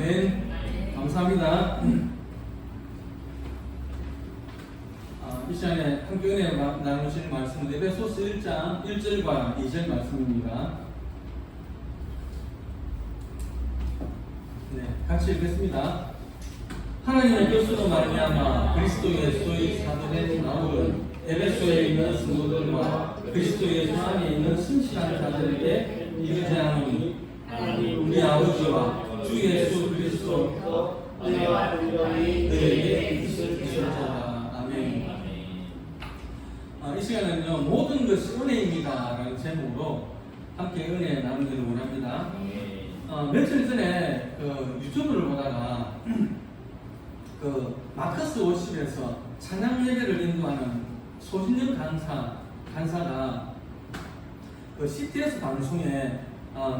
아멘. 감사합니다. 이 시간에 함께 은혜 나누실 말씀은 에베소서 1장 1절과 2절 말씀입니다. 네, 같이 읽겠습니다. 하나님의 뜻으로 말미암아 그리스도 예수의 사도된 바울은 에베소에 있는 성도들과 그리스도 예수 안에 있는 신실한 자들에게 이르자하노니 우리 아버지와 주 예수 그리스도 은혜와 평강이 너희에게 있을지어다. 아멘. 이 시간에는요, 모든 것이 은혜입니다 라는 제목으로 함께 은혜 나누기를 원합니다. 며칠 전에 유튜브를 보다가 마커스 워십에서 찬양 예배를 인도하는 소진영 간사가 CTS 방송에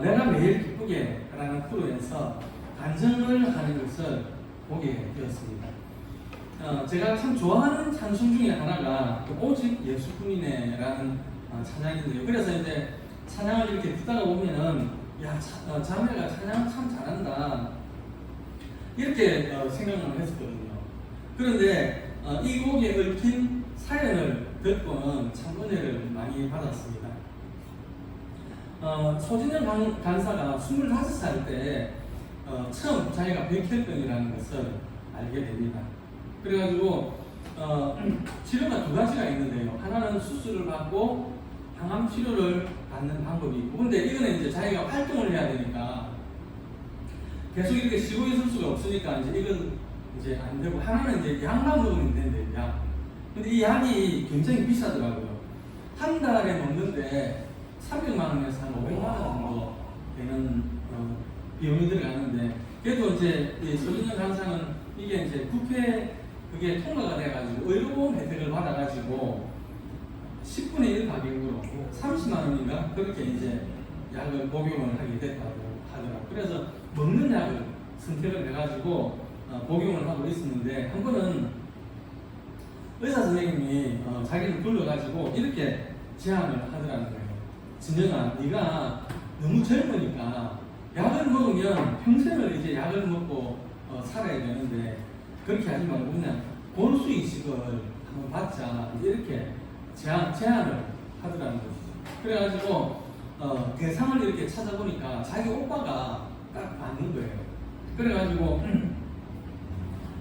내가 매일 기쁘게 라는 프로에서 간증을 하는 것을 보게 되었습니다. 제가 참 좋아하는 찬송 중에 하나가 오직 예수뿐이네 라는 찬양인데요. 그래서 이제 찬양을 이렇게 듣다가 보면은 야, 자매가 찬양 참 잘한다 이렇게 생각을 했었거든요. 그런데 이 곡에 얽힌 사연을 듣고는 참 은혜를 많이 받았습니다. 소진영 간사가 25살 때 처음 자기가 백혈병이라는 것을 알게 됩니다. 그래가지고 치료가 두 가지가 있는데요. 하나는 수술을 받고 항암 치료를 받는 방법이 있고, 근데 이거는 이제 자기가 활동을 해야 되니까 계속 이렇게 쉬고 있을 수가 없으니까 이제 이건 이제 안 되고, 하나는 이제 약만 먹으면 되는데 약. 근데 이 약이 굉장히 비싸더라고요. 한 달에 먹는데 300만 원에서 한 500만 원 정도 되는 비용이 들어가는데, 그래도 이제 이 소진영 간사는 이게 이제 국회 그게 통과가 돼가지고 의료보험 혜택을 받아가지고 10분의 1 가격으로 30만 원인가 그렇게 이제 약을 복용을 하게 됐다고 하더라고요. 그래서 먹는 약을 선택을 해가지고 복용을 하고 있었는데, 한 번은 의사 선생님이 자기를 불러가지고 이렇게 제안을 하더라는 거예요. 진영아, 네가 너무 젊으니까 약을 먹으면 평생을 이제 약을 먹고 살아야 되는데 그렇게 하지 말고 그냥 골수 이식을 한번 받자, 이렇게 제안을 하더라는 것이죠. 그래가지고 대상을 이렇게 찾아보니까 자기 오빠가 딱 맞는 거예요. 그래가지고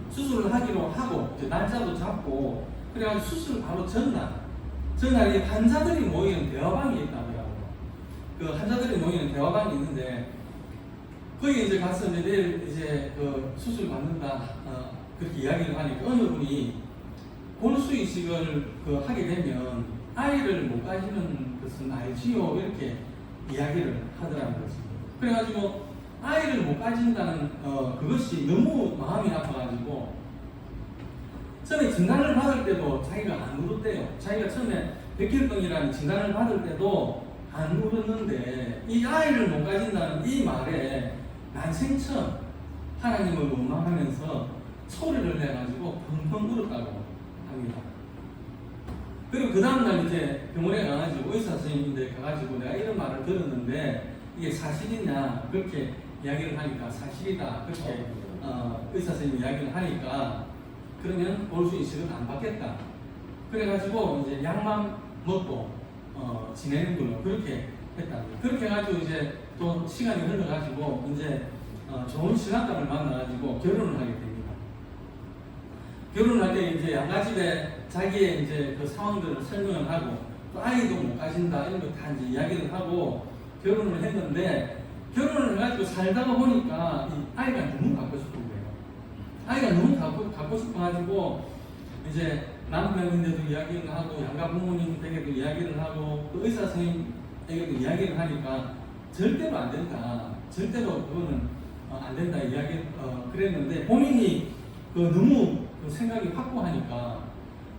수술을 하기로 하고 이제 날짜도 잡고, 그래가지고 수술 바로 전날에 환자들이 모이는 대화방이 있다더라고요. 그 환자들이 모이는 대화방이 있는데 거기 이제 가서 내일 이제 수술 받는다 그렇게 이야기를 하니까 어느 분이 골수 이식을 하게 되면 아이를 못 가지는 것은 알지요, 이렇게 이야기를 하더라는 것입니다. 그래가지고 아이를 못 가진다는 그것이 너무 마음이 아파가지고 처음에 진단을 받을 때도 자기가 안 울었대요. 자기가 처음에 백혈병이라는 진단을 받을 때도 안 울었는데 이 아이를 못 가진다는 이 말에 난생 처음 하나님을 원망하면서 소리를 내가지고 펑펑 울었다고 합니다. 그리고 그 다음날 이제 병원에 가가지고 의사 선생님인데 가가지고 내가 이런 말을 들었는데 이게 사실이냐 그렇게 이야기를 하니까 사실이다 그렇게 의사 선생님이 이야기를 하니까 그러면 골수 이식은 안 받겠다. 그래가지고 이제 약만 먹고 지내는 걸로 그렇게 했다. 그렇게 해가지고 이제 또 시간이 흘러가지고 이제 좋은 신랑감을 만나가지고 결혼을 하게 됩니다. 결혼을 할 때 이제 양가집에 자기의 이제 그 상황들을 설명을 하고 또 아이도 못 가진다 이런 거 다 이제 이야기를 하고 결혼을 했는데, 결혼을 해가지고 살다가 보니까 이 아이가 너무 갖고 싶은 거예요. 아이가 너무 갖고 싶어가지고 이제 남편인데도 이야기를 하고 양가 부모님에게도 이야기를 하고 또 의사 선생님에게도 이야기를 하니까 절대로 안 된다. 절대로 그거는 안 된다 이야기 그랬는데, 본인이 너무 생각이 확고하니까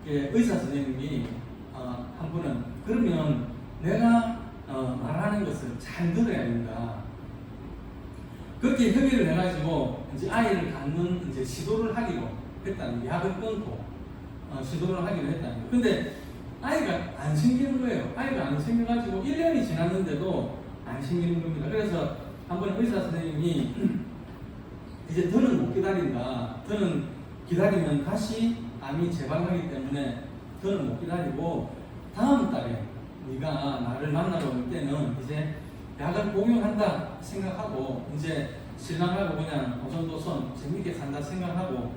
의사 선생님이 한 분은 그러면 내가 말하는 것을 잘 들어야 된다. 그렇게 협의를 해가지고 이제 아이를 갖는 이제 시도를 하기로 했다는, 약을 끊고 시도를 하기로 했다는 거예요. 근데 아이가 안 생기는 거예요. 아이가 안 생겨가지고 1년이 지났는데도 안 생기는 겁니다. 그래서 한 번 의사 선생님이 이제 더는 못 기다린다. 더는 기다리면 다시 암이 재발하기 때문에 더는 못 기다리고 다음 달에 네가 나를 만나러 올 때는 이제 약을 복용한다 생각하고 이제 신랑하고 그냥 오손도손 재밌게 산다 생각하고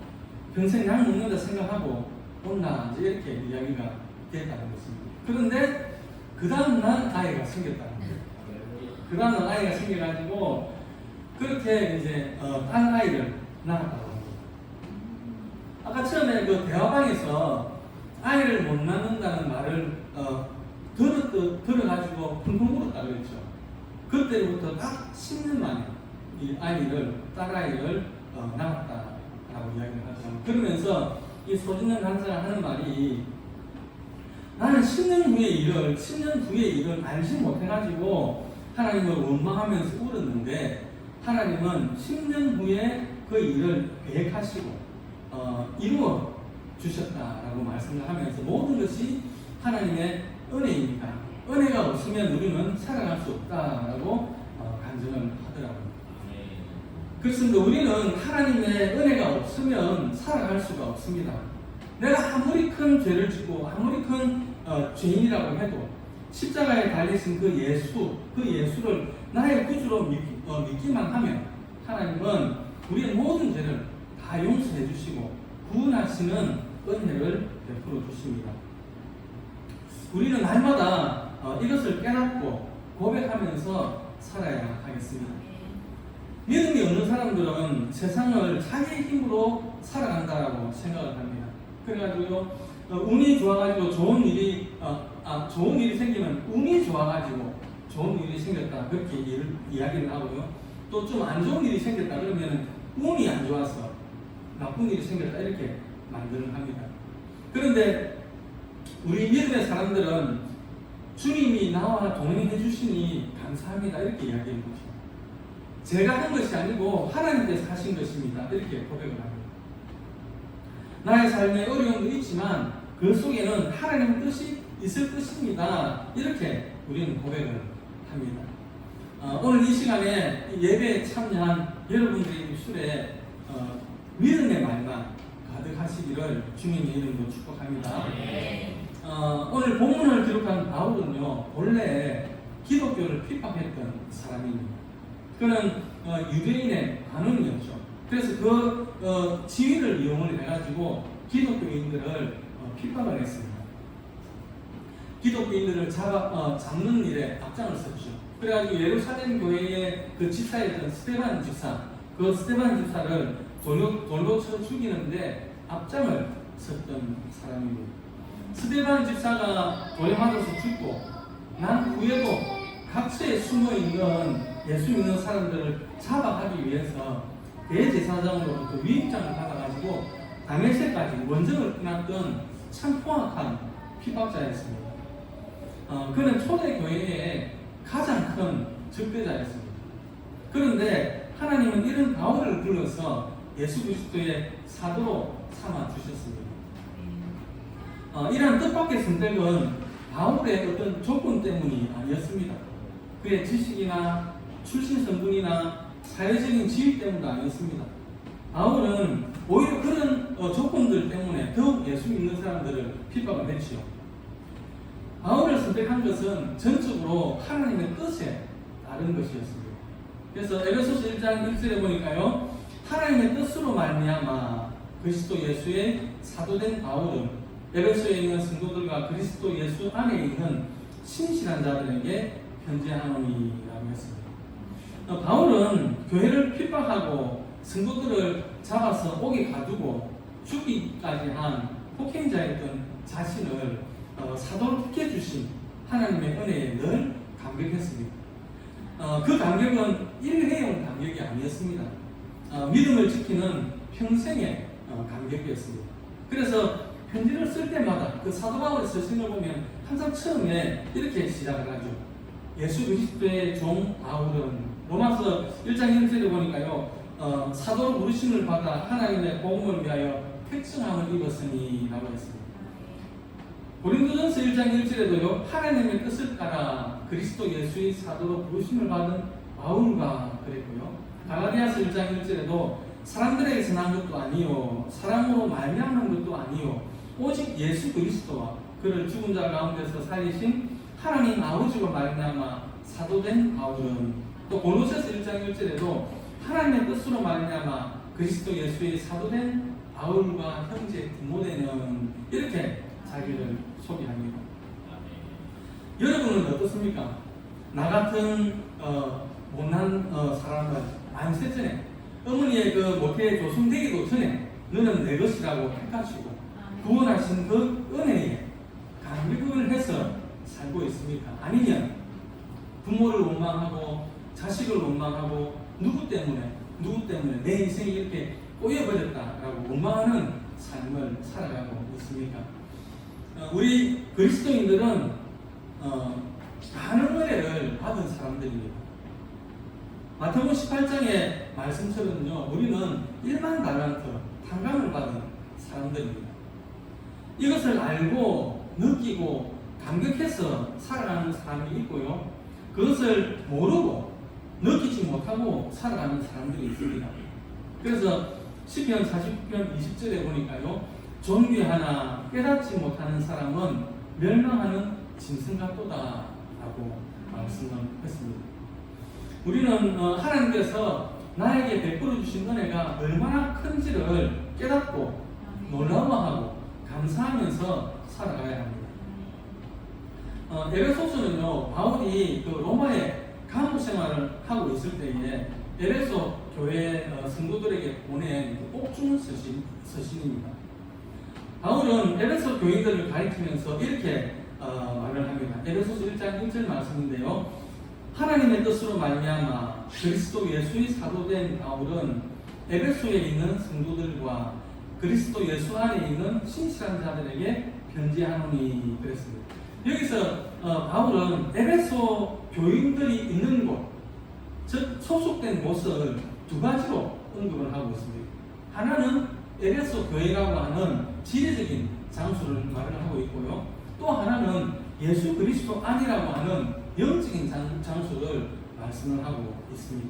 평생 약 먹는다 생각하고 온나 이제 이렇게 이야기가 됐다는 것입니다. 그런데 그 다음날 아이가 생겼다는 거예요. 그 다음날 아이가 생겨가지고 그렇게 이제 딸 아이를 낳았다고 합니다. 아까 처음에 그 대화방에서 아이를 못 낳는다는 말을 들어가지고 펑펑 울었다 그랬죠. 그때부터 딱 10년 만에 이 아이를, 딸 아이를 낳았다라고 이야기를 하죠. 그러면서 이 소진영 간사가 하는 말이 나는 10년 후의 일을 알지 못해가지고 하나님을 원망하면서 울었는데 하나님은 10년 후에 그 일을 계획하시고 이루어 주셨다라고 말씀을 하면서 모든 것이 하나님의 은혜입니다. 은혜가 없으면 우리는 살아갈 수 없다라고 간증을 하더라고요. 그렇습니다. 우리는 하나님의 은혜가 없으면 살아갈 수가 없습니다. 내가 아무리 큰 죄를 짓고 아무리 큰 죄인이라고 해도 십자가에 달리신 그 예수를 나의 구주로 믿기만 하면 하나님은 우리의 모든 죄를 다 용서해 주시고 구원하시는 은혜를 베풀어 주십니다. 우리는 날마다 이것을 깨닫고 고백하면서 살아야 하겠습니다. 믿음이 없는 사람들은 세상을 자기의 힘으로 살아간다라고 생각을 합니다. 그래가지고 운이 좋아가지고 좋은 일이 생기면 운이 좋아가지고 좋은 일이 생겼다 그렇게 이야기를 하고요. 또 좀 안 좋은 일이 생겼다 그러면 운이 안 좋아서 나쁜 일이 생겼다 이렇게 만들을 합니다. 그런데 우리 믿음의 사람들은 주님이 나와 동행해 주시니 감사합니다 이렇게 이야기하는 거죠. 제가 한 것이 아니고 하나님께서 하신 것입니다 이렇게 고백을 합니다. 나의 삶에 어려움도 있지만 그 속에는 하나님의 뜻이 있을 것입니다 이렇게 우리는 고백을 합니다. 오늘 이 시간에 예배에 참여한 여러분들의 입술에 믿음의 말만 가득하시기를 주님의 이름으로 축복합니다. 오늘 본문을 기록한 바울은요 본래 기독교를 핍박했던 사람입니다. 그는 유대인의 관원이었죠. 그래서 그 지위를 이용을 해가지고 기독교인들을 핍박을 했습니다. 기독교인들을 잡는 일에 앞장을 섰죠. 그래가지고 예루살렘 교회의 그 집사였던 스데반 집사, 그 스데반 집사를 돌로 쳐 죽이는데 앞장을 섰던 사람입니다. 스데반 집사가 돌에 맞아서 죽고 난 후에도 각처에 숨어있는 예수 믿는 사람들을 잡아가기 위해서 대제사장으로부터 위임장을 받아가지고 다메섹까지 원정을 떠났던 참 포악한 핍박자였습니다. 그는 초대교회의 가장 큰 적대자였습니다. 그런데 하나님은 이런 바울을 불러서 예수 그리스도의 사도로 삼아 주셨습니다. 이러한 뜻밖의 선택은 바울의 어떤 조건 때문이 아니었습니다. 그의 지식이나 출신 성분이나 사회적인 지위 때문도 아니었습니다. 바울은 오히려 그런 조건들 때문에 더욱 예수 믿는 사람들을 핍박을 했지요. 바울을 선택한 것은 전적으로 하나님의 뜻에 따른 것이었습니다. 그래서 에베소서 1장 1절에 보니까요, 하나님의 뜻으로 말미암아 그리스도 예수의 사도된 바울은 에베소에 있는 성도들과 그리스도 예수 안에 있는 신실한 자들에게 편지하노니라고 했습니다. 바울은 교회를 핍박하고 성도들을 잡아서 옥에 가두고 죽기까지 한 폭행자였던 자신을 사도로 택해주신 하나님의 은혜에 늘 감격했습니다. 그 감격은 일회용 감격이 아니었습니다. 믿음을 지키는 평생의 감격이었습니다. 그래서 편지를 쓸 때마다 그 사도 바울의 서신을 보면 항상 처음에 이렇게 시작을 하죠. 예수 그리스도의 종 바울은 로마서 1장 1절에 보니까요, 사도로 부르심을 받아 하나님의 복음을 위하여 택정함을 입었으니 라고 했습니다. 고린도전서 1장 1절에도요, 하나님의 뜻을 따라 그리스도 예수의 사도로 부르심을 받은 바울과 그랬고요. 갈라디아서 1장 1절에도 사람들에게서 난 것도 아니요 사람으로 말미암는 것도 아니요 오직 예수 그리스도와 그를 죽은 자 가운데서 살리신 하나님 아버지로 말미암아 사도된 바울은 또 고로새서 1장 1절에도 하나님의 뜻으로 말미암아 그리스도 예수의 사도된 바울과 형제 디모데는 이렇게 자기를 소개합니다. 여러분은 어떻습니까? 나 같은 못난 사람을 만세 전에 어머니의 그 모태에 조성되기도 전에 너는 내 것이라고 택하시고 구원하신 그 은혜에 감격을 해서 살고 있습니까? 아니면 부모를 원망하고 자식을 원망하고 누구 때문에 내 인생이 이렇게 꼬여버렸다라고 원망하는 삶을 살아가고 있습니까? 우리 그리스도인들은 많은 은혜를 받은 사람들입니다. 마태복음 18장의 말씀처럼요, 우리는 1만 달란트 탕감을 받은 사람들입니다. 이것을 알고 느끼고 감격해서 살아가는 사람이 있고요, 그것을 모르고 느끼지 못하고 살아가는 사람들이 있습니다. 그래서 시편 49편 20절에 보니까요, 존귀하나 깨닫지 못하는 사람은 멸망하는 짐승 같도다 라고 말씀을 했습니다. 우리는 하나님께서 나에게 베풀어 주신 은혜가 얼마나 큰지를 깨닫고 놀라워하고 감사하면서 살아가야 합니다. 에베소서는요, 바울이 그 로마에 간부 생활을 하고 있을 때에 에베소 교회 성도들에게 보낸 옥중 서신입니다. 바울은 에베소 교인들을 가르치면서 이렇게 말을 합니다. 에베소서 1장 1절 말씀인데요, 하나님의 뜻으로 말미암아 그리스도 예수의 사도된 바울은 에베소에 있는 성도들과 그리스도 예수 안에 있는 신실한 자들에게 편지하노니 그랬습니다. 여기서 바울은 에베소 교인들이 있는 곳, 즉 소속된 곳을 두 가지로 언급을 하고 있습니다. 하나는 에베소 교회라고 하는 지리적인 장소를 말을 하고 있고요, 또 하나는 예수 그리스도 안이라고 하는 영적인 장소를 말씀을 하고 있습니다.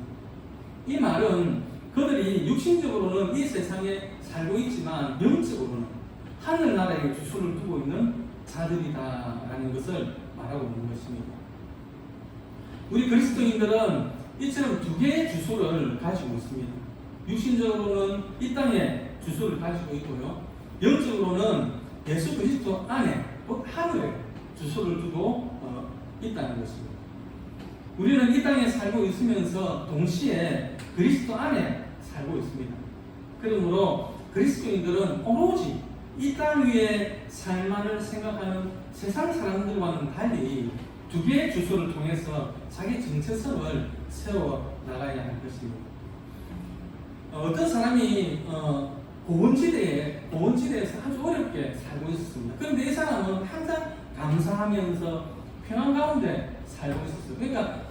이 말은 그들이 육신적으로는 이 세상에 살고 있지만 영적으로는 하늘나라에 주소를 두고 있는 자들이다라는 것을 말하고 있는 것입니다. 우리 그리스도인들은 이처럼 두 개의 주소를 가지고 있습니다. 육신적으로는 이 땅에 주소를 가지고 있고요, 영적으로는 예수 그리스도 안에 하늘에 주소를 두고 있다는 것입니다. 우리는 이 땅에 살고 있으면서 동시에 그리스도 안에 살고 있습니다. 그러므로 그리스도인들은 오로지 이 땅 위에 삶만을 생각하는 세상 사람들과는 달리 두 개의 주소를 통해서 자기 정체성을 세워 나가야 할 것입니다. 어떤 사람이 고원지대에서 아주 어렵게 살고 있었습니다. 그런데 이 사람은 항상 감사하면서 평안 가운데 살고 있었어요. 그러니까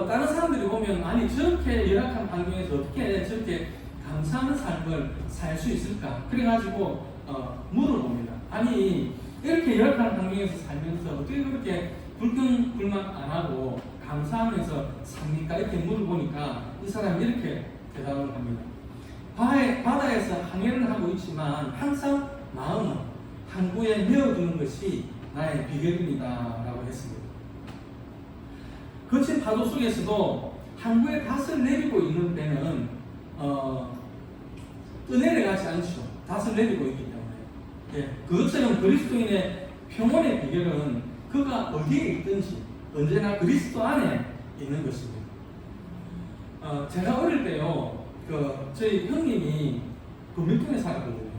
다른 사람들이 보면 아니 저렇게 열악한 환경에서 어떻게 저렇게 감사하는 삶을 살 수 있을까? 그래가지고 물어봅니다. 아니 이렇게 열악한 환경에서 살면서 어떻게 그렇게 불평불만 안 하고 감사하면서 삽니까? 이렇게 물어보니까 이 사람이 이렇게 대답을 합니다. 바다에서 항해를 하고 있지만 항상 마음은 항구에 메어두는 것이 나의 비결입니다 라고 했습니다. 거친 파도 속에서도 항구에 닷을 내리고 있는 배는 떠내려가지 않죠. 닷을 내리고 있기 때문에. 예, 그것처럼 그리스도인의 평온의 비결은 그가 어디에 있든지 언제나 그리스도 안에 있는 것입니다. 제가 어릴 때요, 저희 형님이 금일동에 살았거든요.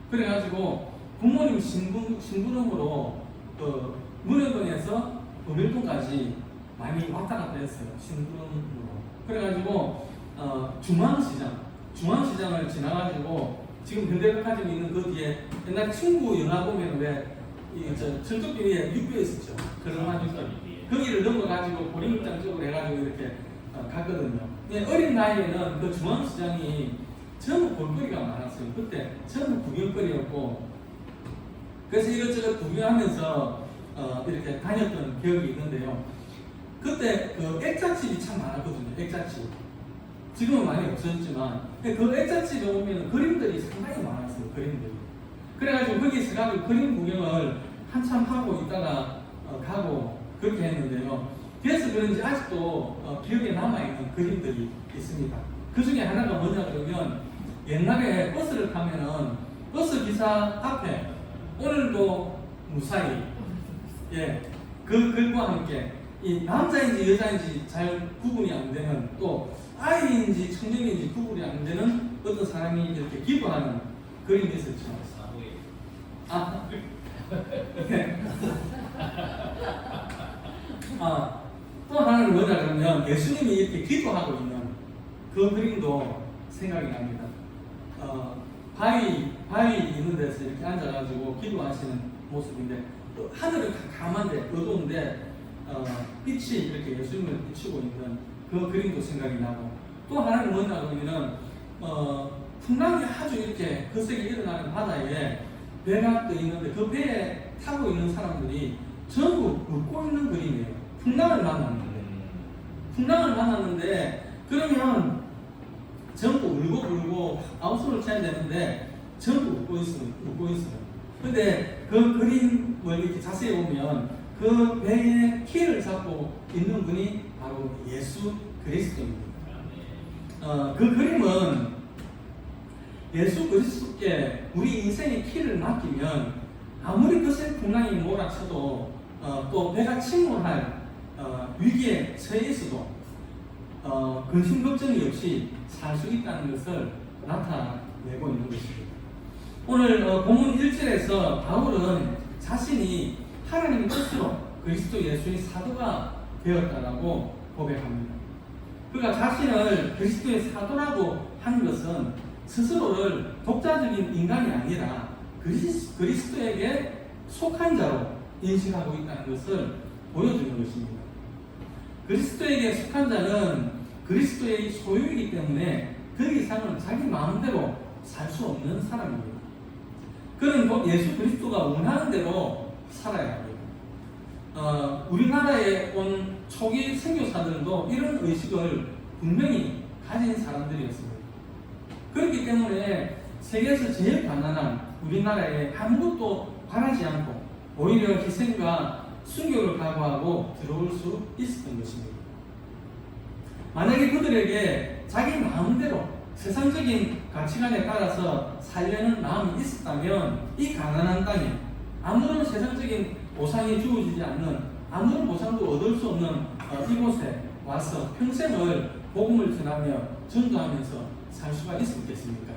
그래가지고 부모님 심부름으로 문현동에서 금일동까지 많이 왔다 갔다 했어요. 심부름으로. 그래가지고 중앙시장을 지나가지고 지금 현대백화점이 있는 그 뒤에 옛날 친구 영화 보면 왜 철도길 위에 육교 있었죠. 그래가지고 거기를 넘어가지고 보림극장 쪽으로 해가지고 이렇게 갔거든요. 어린 나이에는 그 중앙시장이 전부 볼거리가 많았어요. 그때 전부 구경거리였고, 그래서 이것저것 구경하면서 이렇게 다녔던 기억이 있는데요. 그때 그 액자집이 참 많았거든요. 액자집. 지금은 많이 없어졌지만 그 액자집에 보면 그림들이 상당히 많았어요. 그림들이. 그래가지고 거기서 가지고 그림 구경을 한참 하고 있다가 가고 그렇게 했는데요. 그래서 그런지 아직도 기억에 남아있는 그림들이 있습니다. 그 중에 하나가 뭐냐 그러면 옛날에 버스를 타면은 버스 기사 앞에 오늘도 무사히 그 글과 함께 이 남자인지 여자인지 잘 구분이 안 되는 또 아이인지 청년인지 구분이 안 되는 어떤 사람이 이렇게 기도하는 그림이 있었죠. 또 하나는 뭐냐 그러면 예수님이 이렇게 기도하고 있는 그 그림도 생각이 납니다. 바위 있는 데서 이렇게 앉아가지고 기도하시는 모습인데 또 하늘은 캄캄한데 어두운데 빛이 이렇게 예수님을 비추고 있는 그 그림도 생각이 나고 또 하나는 뭐냐 그러면은 풍랑이 아주 이렇게 거세게 일어나는 바다에 배가 떠 있는데 그 배에 타고 있는 사람들이 전부 웃고 있는 그림이에요. 풍랑을 만났는데 그러면 전부 울고 아웃소를 쳐야 되는데 전부 웃고 있어요. 근데 그 그림을 이렇게 자세히 보면 그 배에 키를 잡고 있는 분이 바로 예수 그리스도입니다. 그 그림은 예수 그리스도께 우리 인생의 키를 맡기면 아무리 거센 풍랑이 몰아쳐도 또 배가 침몰할 위기에 처해 있어도 근심 걱정이 없이 살 수 있다는 것을 나타내고 있는 것입니다. 오늘 본문 1절에서 바울은 자신이 하나님의 뜻으로 그리스도 예수의 사도가 되었다라고 고백합니다. 그가 자신을 그리스도의 사도라고 한 것은 스스로를 독자적인 인간이 아니라 그리스도에게 속한 자로 인식하고 있다는 것을 보여주는 것입니다. 그리스도에게 속한 자는 그리스도의 소유이기 때문에 그 이상은 자기 마음대로 살 수 없는 사람입니다. 그는 곧 예수 그리스도가 원하는 대로 살아야 합니다. 우리나라에 온 초기 선교사들도 이런 의식을 분명히 가진 사람들이었습니다. 그렇기 때문에 세계에서 제일 가난한 우리나라에 아무것도 바라지 않고 오히려 희생과 순교를 각오하고 들어올 수 있었던 것입니다. 만약에 그들에게 자기 마음대로 세상적인 가치관에 따라서 살려는 마음이 있었다면 이 가난한 땅에 아무런 세상적인 보상이 주어지지 않는 아무런 보상도 얻을 수 없는 이곳에 와서 평생을 복음을 전하며 전도하면서 살 수가 있었겠습니까?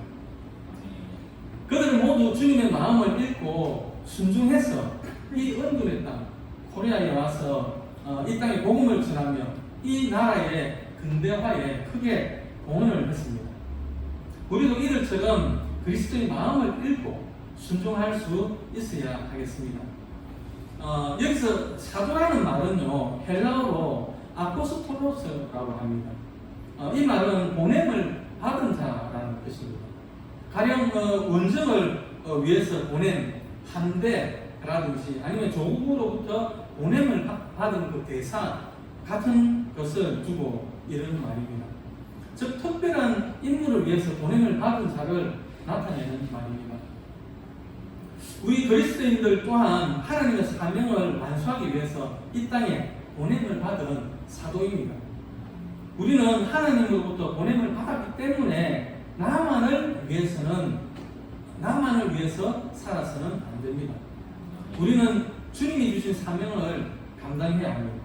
그들은 모두 주님의 마음을 읽고 순종해서 이 은둔의 땅 코리아에 와서 이 땅에 복음을 전하며 이 나라의 근대화에 크게 공헌을 했습니다. 우리도 이들처럼 그리스도의 마음을 읽고 순종할 수 있어야 하겠습니다. 여기서 사도라는 말은요 헬라어로 아포스톨로스라고 합니다. 이 말은 보냄을 받은 자라는 뜻입니다. 가령 원정을 위해서 보낸 함대라든지 아니면 조국으로부터 보냄을 받은 그 대사 같은 것을 두고 이런 말입니다. 즉 특별한 임무를 위해서 보냄을 받은 자를 나타내는 말입니다. 우리 그리스도인들 또한 하나님의 사명을 완수하기 위해서 이 땅에 보냄을 받은 사도입니다. 우리는 하나님으로부터 보냄을 받았기 때문에 나만을 위해서 살아서는 안 됩니다. 우리는 주님이 주신 사명을 감당해야 합니다.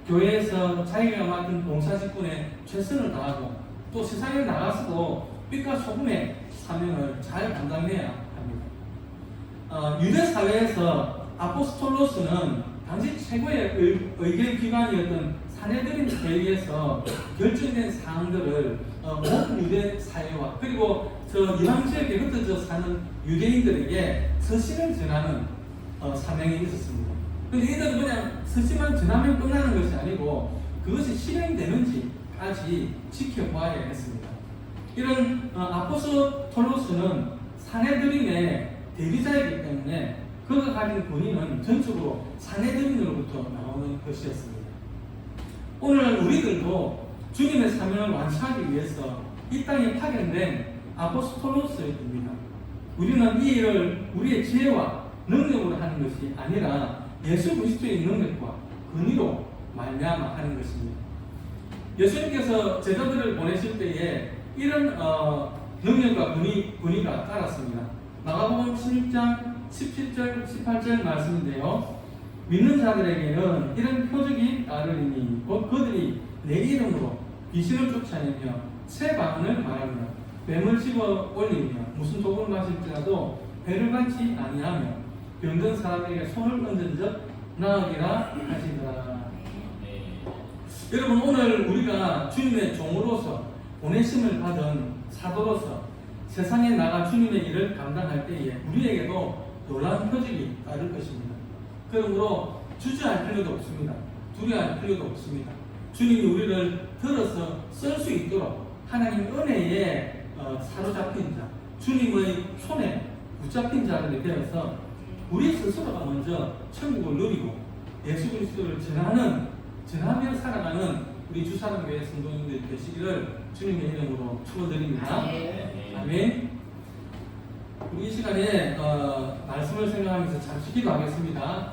교회에서 자기가 맡은 봉사직분에 최선을 다하고 또 세상에 나가서도 빛과 소금의 사명을 잘 감당해야 합니다. 유대 사회에서 아포스톨로스는 당시 최고의 의견 기관이었던 사내들인 회의에서 결정된 사항들을 온 유대 사회와 그리고 이방 지역에 흩어져 사는 유대인들에게 서신을 전하는 사명이 있었습니다. 그런데 이들은 그냥 서신만 전하면 끝나는 것이 아니고 그것이 실행되는지까지 지켜봐야 했습니다. 이런 아포스톨로스는 사내들인의 대리자이기 때문에 그가 가진 권위는 전적으로 사내들인으로부터 나오는 것이었습니다. 오늘 우리들도 주님의 사명을 완수하기 위해서 이 땅에 파견된 아포스톨로스입니다. 우리는 이 일을 우리의 지혜와 능력으로 하는 것이 아니라 예수 그리스도의 능력과 권위로 말미암아 하는 것입니다. 예수님께서 제자들을 보내실 때에 이런 능력과 권위가 따랐습니다. 마가복음 16장 17절 18절 말씀인데요. 믿는 자들에게는 이런 표적이 따르리니 곧 그들이 내 이름으로 귀신을 쫓아내며 새 방언을 말하며 뱀을 집어 올리며 무슨 독을 마실지라도 배를 받지 아니하며 병든 사람에게 손을 얹은 적 나으리라 하시더라. 여러분, 오늘 우리가 주님의 종으로서 보내심을 받은 사도로서 세상에 나가 주님의 일을 감당할 때에 우리에게도 놀라운 표적이 따를 것입니다. 그러므로 주저할 필요도 없습니다. 두려워할 필요도 없습니다. 주님이 우리를 들어서 쓸 수 있도록 하나님 은혜에 사로잡힌 자, 주님의 손에 붙잡힌 자들이 되어서 우리 스스로가 먼저 천국을 누리고 예수 그리스도를 전하며 살아가는 우리 주사랑교회 성도님들 되시기를 주님의 이름으로 축원드립니다. 아멘. 우리 이 시간에 말씀을 생각하면서 잠시 기도하겠습니다.